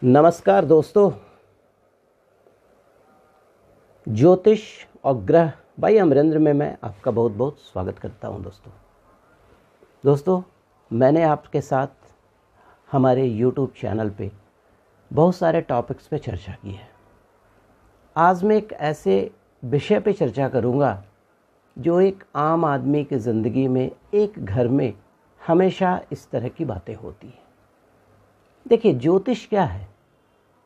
नमस्कार दोस्तों। ज्योतिष और ग्रह भाई अमरेंद्र में मैं आपका बहुत बहुत स्वागत करता हूं। दोस्तों मैंने आपके साथ हमारे YouTube चैनल पे बहुत सारे टॉपिक्स पे चर्चा की है। आज मैं एक ऐसे विषय पे चर्चा करूंगा जो एक आम आदमी की ज़िंदगी में, एक घर में हमेशा इस तरह की बातें होती हैं। देखिए, ज्योतिष क्या है?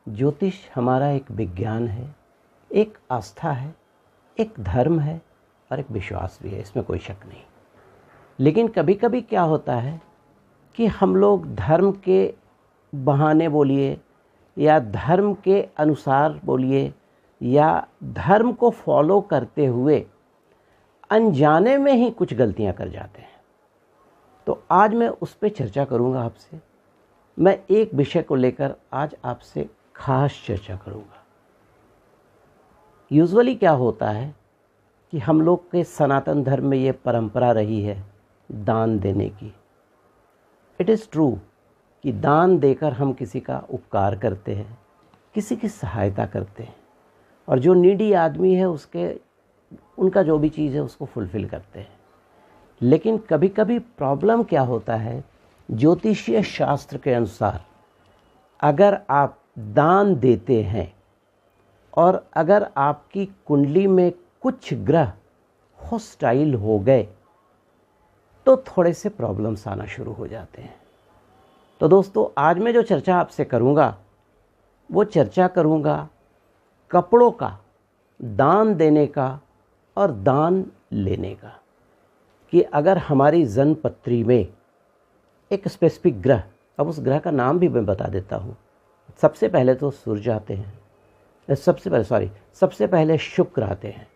ज्योतिष हमारा एक विज्ञान है, एक आस्था है, एक धर्म है और एक विश्वास भी है, इसमें कोई शक नहीं। लेकिन कभी कभी क्या होता है कि हम लोग धर्म के बहाने बोलिए या धर्म के अनुसार बोलिए या धर्म को फॉलो करते हुए अनजाने में ही कुछ गलतियां कर जाते हैं। तो आज मैं उस पर चर्चा करूंगा आपसे। मैं एक विषय को लेकर आज आपसे खास चर्चा करूंगा। यूजुअली क्या होता है कि हम लोग के सनातन धर्म में ये परंपरा रही है दान देने की। इट इज़ ट्रू कि दान देकर हम किसी का उपकार करते हैं, किसी की सहायता करते हैं और जो नीडी आदमी है उनका जो भी चीज़ है उसको फुलफ़िल करते हैं। लेकिन कभी कभी प्रॉब्लम क्या होता है, ज्योतिषीय शास्त्र के अनुसार अगर आप दान देते हैं और अगर आपकी कुंडली में कुछ ग्रह हॉस्टाइल हो गए तो थोड़े से प्रॉब्लम्स आना शुरू हो जाते हैं। तो दोस्तों आज मैं जो चर्चा आपसे करूंगा वो चर्चा करूंगा कपड़ों का, दान देने का और दान लेने का। कि अगर हमारी जन्मपत्री में एक स्पेसिफिक ग्रह, अब उस ग्रह का नाम भी मैं बता देता हूँ। सबसे पहले तो सूर्य आते हैं, सबसे पहले शुक्र आते हैं।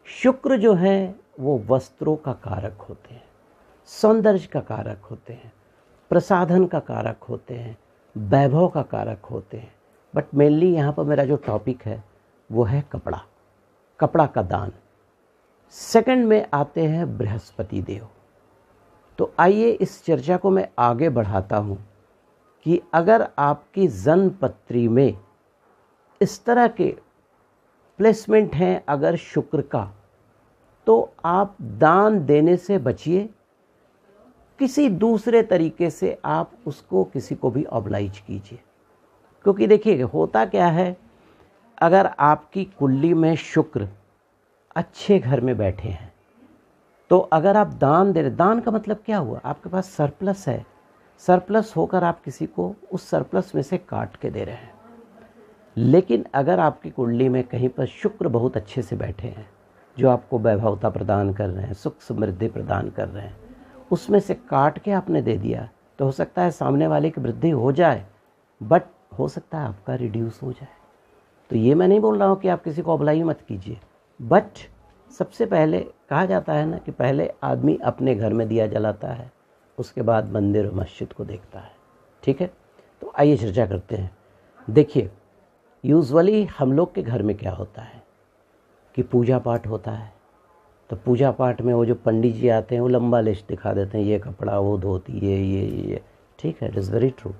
शुक्र जो है वो वस्त्रों का कारक होते हैं, सौंदर्य का कारक होते हैं, प्रसाधन का कारक होते हैं, वैभव का कारक होते हैं। बट मेनली यहाँ पर मेरा जो टॉपिक है वो है कपड़ा का दान। सेकंड में आते हैं बृहस्पति देव। तो आइए इस चर्चा को मैं आगे बढ़ाता हूँ कि अगर आपकी जन्मपत्री में इस तरह के प्लेसमेंट हैं अगर शुक्र का, तो आप दान देने से बचिए। किसी दूसरे तरीके से आप उसको किसी को भी ऑब्लाइज कीजिए। क्योंकि देखिए होता क्या है, अगर आपकी कुंडली में शुक्र अच्छे घर में बैठे हैं तो अगर आप दान दे रहे, दान का मतलब क्या हुआ, आपके पास सरप्लस है, सरप्लस होकर आप किसी को उस सरप्लस में से काट के दे रहे हैं। लेकिन अगर आपकी कुंडली में कहीं पर शुक्र बहुत अच्छे से बैठे हैं, जो आपको वैभवता प्रदान कर रहे हैं, सुख समृद्धि प्रदान कर रहे हैं, उसमें से काट के आपने दे दिया तो हो सकता है सामने वाले की वृद्धि हो जाए, बट हो सकता है आपका रिड्यूस हो जाए। तो ये मैं नहीं बोल रहा हूँ कि आप किसी को अबलाई मत कीजिए, बट सबसे पहले कहा जाता है ना कि पहले आदमी अपने घर में दिया जलाता है, उसके बाद मंदिर और मस्जिद को देखता है। ठीक है, तो आइए चर्चा करते हैं। देखिए, यूजुअली हम लोग के घर में क्या होता है कि पूजा पाठ होता है। तो पूजा पाठ में वो जो पंडित जी आते हैं वो लंबा लिस्ट दिखा देते हैं, ये कपड़ा, वो धोती, ये। ठीक है, इट इज़ वेरी ट्रू।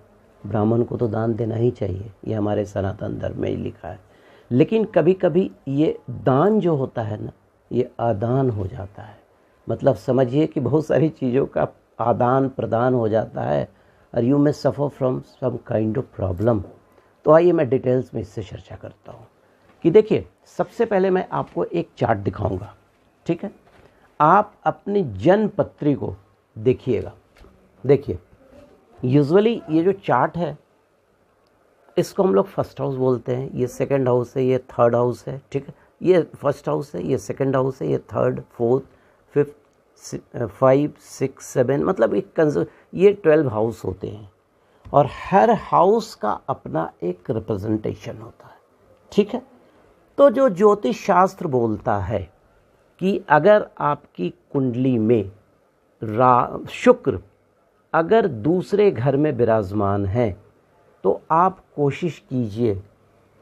ब्राह्मण को तो दान देना ही चाहिए, ये हमारे सनातन धर्म में ही लिखा है। लेकिन कभी कभी ये दान जो होता है ना, ये आदान हो जाता है। मतलब समझिए कि बहुत सारी चीज़ों का आदान प्रदान हो जाता है और you may suffer from some kind of problem. तो आइए मैं डिटेल्स में इससे चर्चा करता हूँ कि देखिए, सबसे पहले मैं आपको एक चार्ट दिखाऊंगा। ठीक है, आप अपनी जन्म पत्री को देखिएगा। देखिए, यूजुअली ये जो चार्ट है इसको हम लोग फर्स्ट हाउस बोलते हैं, ये सेकंड हाउस है, ये थर्ड हाउस है। ठीक है, ये फर्स्ट हाउस है, ये सेकंड हाउस है, ये थर्ड, फोर्थ, फिफ्थ, 5, 6, 7, मतलब ये 12 हाउस होते हैं और हर हाउस का अपना एक रिप्रेजेंटेशन होता है। ठीक है, तो जो ज्योतिष शास्त्र बोलता है कि अगर आपकी कुंडली में शुक्र अगर दूसरे घर में विराजमान है तो आप कोशिश कीजिए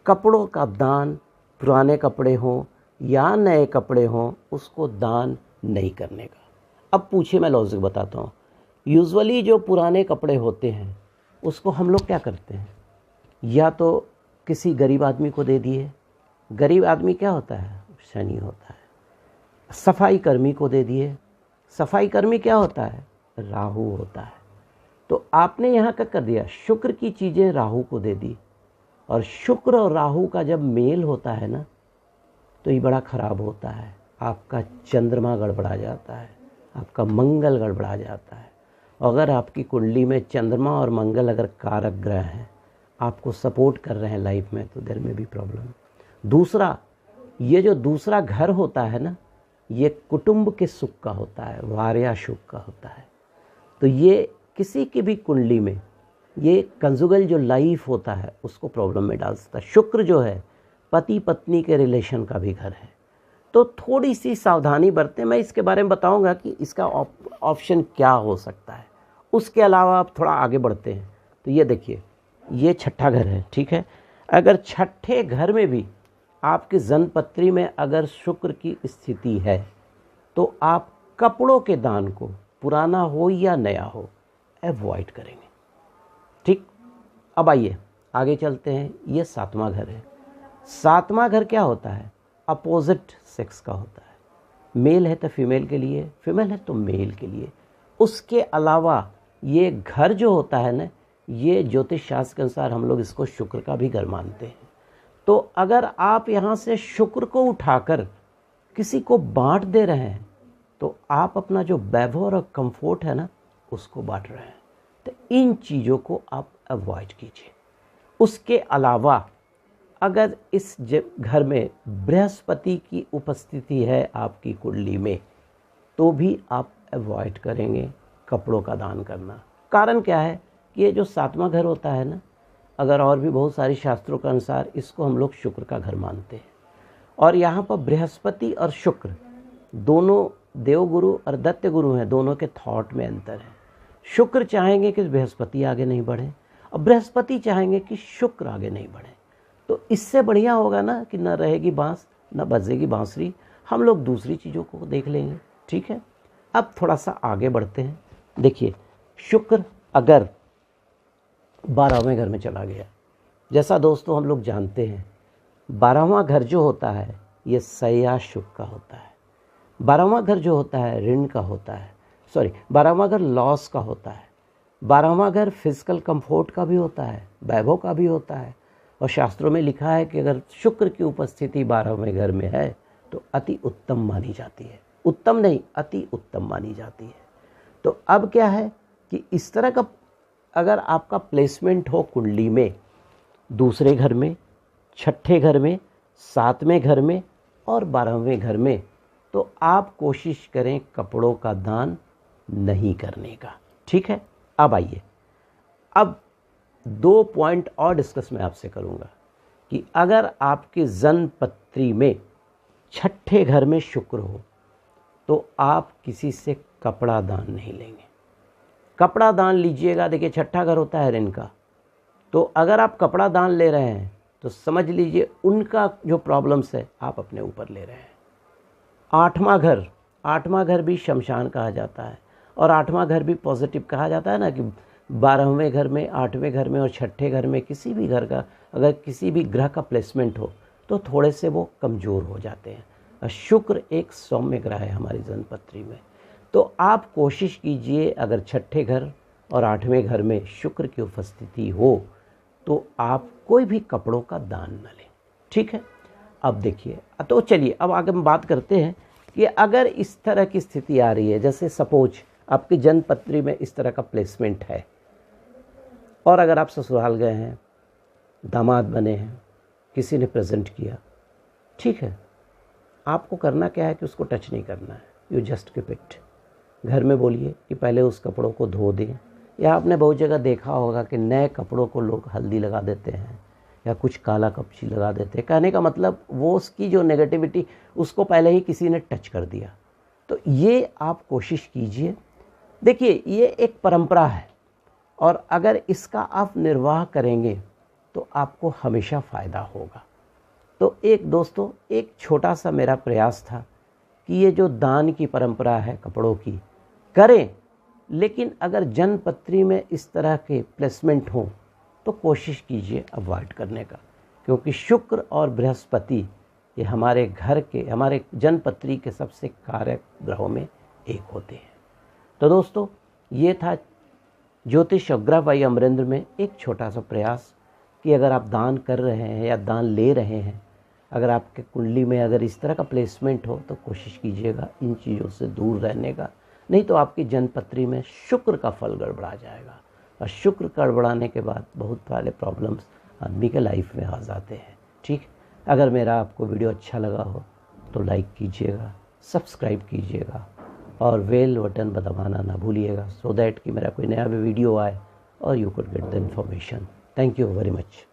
कपड़ों का दान, पुराने कपड़े हों या नए कपड़े हों, उसको दान नहीं करने का। अब पूछिए, मैं लॉजिक बताता हूँ। यूजुअली जो पुराने कपड़े होते हैं उसको हम लोग क्या करते हैं, या तो किसी गरीब आदमी को दे दिए। गरीब आदमी क्या होता है? शनि होता है। सफाई कर्मी को दे दिए। सफाई कर्मी क्या होता है? राहु होता है। तो आपने यहाँ क्या कर दिया? शुक्र की चीज़ें राहु को दे दी। और शुक्र और राहु का जब मेल होता है ना, तो ये बड़ा ख़राब होता है। आपका चंद्रमा गड़बड़ा जाता है, आपका मंगल गड़बड़ा जाता है। अगर आपकी कुंडली में चंद्रमा और मंगल अगर कारक ग्रह हैं, आपको सपोर्ट कर रहे हैं लाइफ में, तो देयर में भी प्रॉब्लम। दूसरा, ये जो दूसरा घर होता है ना, ये कुटुंब के सुख का होता है, वार्या सुख का होता है। तो ये किसी की भी कुंडली में ये कंजुगल जो लाइफ होता है उसको प्रॉब्लम में डाल सकता है। शुक्र जो है पति पत्नी के रिलेशन का भी घर है। तो थोड़ी सी सावधानी बरतें। मैं इसके बारे में बताऊंगा कि इसका ऑप्शन क्या हो सकता है। उसके अलावा आप थोड़ा आगे बढ़ते हैं तो ये देखिए, ये छठा घर है, ठीक है। अगर छठे घर में भी आपकी जन्मपत्री में अगर शुक्र की स्थिति है, तो आप कपड़ों के दान को, पुराना हो या नया हो, अवॉइड करेंगे। ठीक, अब आइए आगे चलते हैं। ये सातवां घर है। सातवां घर क्या होता है? अपोजिट सेक्स का होता है। मेल है तो फीमेल के लिए, फीमेल है तो मेल के लिए। उसके अलावा ये घर जो होता है ना, ये ज्योतिष शास्त्र के अनुसार हम लोग इसको शुक्र का भी घर मानते हैं। तो अगर आप यहाँ से शुक्र को उठाकर किसी को बांट दे रहे हैं, तो आप अपना जो वैभव और कंफर्ट है ना, उसको बांट रहे हैं। तो इन चीज़ों को आप अवॉइड कीजिए। उसके अलावा अगर इस घर में बृहस्पति की उपस्थिति है आपकी कुंडली में, तो भी आप अवॉइड करेंगे कपड़ों का दान करना। कारण क्या है कि ये जो सातवां घर होता है ना, अगर और भी बहुत सारे शास्त्रों के अनुसार इसको हम लोग शुक्र का घर मानते हैं। और यहाँ पर बृहस्पति और शुक्र दोनों देवगुरु और दैत्य गुरु हैं, दोनों के थॉट में अंतर है। शुक्र चाहेंगे कि बृहस्पति आगे नहीं बढ़े, और बृहस्पति चाहेंगे कि शुक्र आगे नहीं बढ़े। तो इससे बढ़िया होगा ना कि न रहेगी बांस न बजेगी बांसुरी, हम लोग दूसरी चीज़ों को देख लेंगे। ठीक है, अब थोड़ा सा आगे बढ़ते हैं। देखिए, शुक्र अगर 12वें घर में चला गया, जैसा दोस्तों हम लोग जानते हैं 12वां घर जो होता है ये सया शुक्र का होता है। 12वां घर जो होता है ऋण का होता है, 12वां घर लॉस का होता है। 12वां घर फिजिकल कंफर्ट का भी होता है, वैभव का भी होता है। और शास्त्रों में लिखा है कि अगर शुक्र की उपस्थिति 12वें घर में है तो अति उत्तम मानी जाती है। उत्तम नहीं, अति उत्तम मानी जाती है। तो अब क्या है कि इस तरह का अगर आपका प्लेसमेंट हो कुंडली में, दूसरे घर में, छठे घर में, सातवें घर में और 12वें घर में, तो आप कोशिश करें कपड़ों का दान नहीं करने का। ठीक है, अब आइए, अब 2 पॉइंट और डिस्कस मैं आपसे करूंगा कि अगर आपकी जन्मपत्री में छठे घर में शुक्र हो तो आप किसी से कपड़ा दान नहीं लेंगे। कपड़ा दान लीजिएगा, देखिए छठा घर होता है ऋण का, तो अगर आप कपड़ा दान ले रहे हैं तो समझ लीजिए उनका जो प्रॉब्लम्स है आप अपने ऊपर ले रहे हैं। आठवां घर भी शमशान कहा जाता है, और 8वां घर भी पॉजिटिव कहा जाता है ना, कि 12वें घर में, 8वें घर में और छठे घर में किसी भी घर का अगर किसी भी ग्रह का प्लेसमेंट हो तो थोड़े से वो कमज़ोर हो जाते हैं। और शुक्र एक सौम्य ग्रह है हमारी जन्मपत्री में। तो आप कोशिश कीजिए अगर छठे घर और 8वें घर में शुक्र की उपस्थिति हो तो आप कोई भी कपड़ों का दान न लें। ठीक है, अब देखिए, तो चलिए अब आगे हम बात करते हैं कि अगर इस तरह की स्थिति आ रही है, जैसे सपोज आपकी जन्मपत्री में इस तरह का प्लेसमेंट है और अगर आप ससुराल गए हैं, दामाद बने हैं, किसी ने प्रेजेंट किया, ठीक है, आपको करना क्या है कि उसको टच नहीं करना है। You just keep it. घर में बोलिए कि पहले उस कपड़ों को धो दें, या आपने बहुत जगह देखा होगा कि नए कपड़ों को लोग हल्दी लगा देते हैं या कुछ काला कपची लगा देते हैं। कहने का मतलब वो उसकी जो नेगेटिविटी उसको पहले ही किसी ने टच कर दिया। तो ये आप कोशिश कीजिए। देखिए, ये एक परंपरा है और अगर इसका आप निर्वाह करेंगे तो आपको हमेशा फ़ायदा होगा। तो दोस्तों एक छोटा सा मेरा प्रयास था कि ये जो दान की परंपरा है कपड़ों की करें, लेकिन अगर जन्मपत्री में इस तरह के प्लेसमेंट हों तो कोशिश कीजिए अवॉइड करने का, क्योंकि शुक्र और बृहस्पति ये हमारे घर के, हमारे जन्मपत्री के सबसे कारक ग्रहों में एक होते हैं। तो दोस्तों, ये था ज्योतिष और ग्रह भाई अमरेंद्र में एक छोटा सा प्रयास कि अगर आप दान कर रहे हैं या दान ले रहे हैं, अगर आपके कुंडली में अगर इस तरह का प्लेसमेंट हो तो कोशिश कीजिएगा इन चीज़ों से दूर रहने का, नहीं तो आपकी जन्मपत्री में शुक्र का फल गड़बड़ा जाएगा, और शुक्र गड़बड़ाने के बाद बहुत सारे प्रॉब्लम्स आदमी के लाइफ में आ जाते हैं। ठीक, अगर मेरा आपको वीडियो अच्छा लगा हो तो लाइक कीजिएगा, सब्सक्राइब कीजिएगा और बेल बटन दबाना ना भूलिएगा, सो दैट कि मेरा कोई नया वीडियो आए और you could get the information. Thank you very much.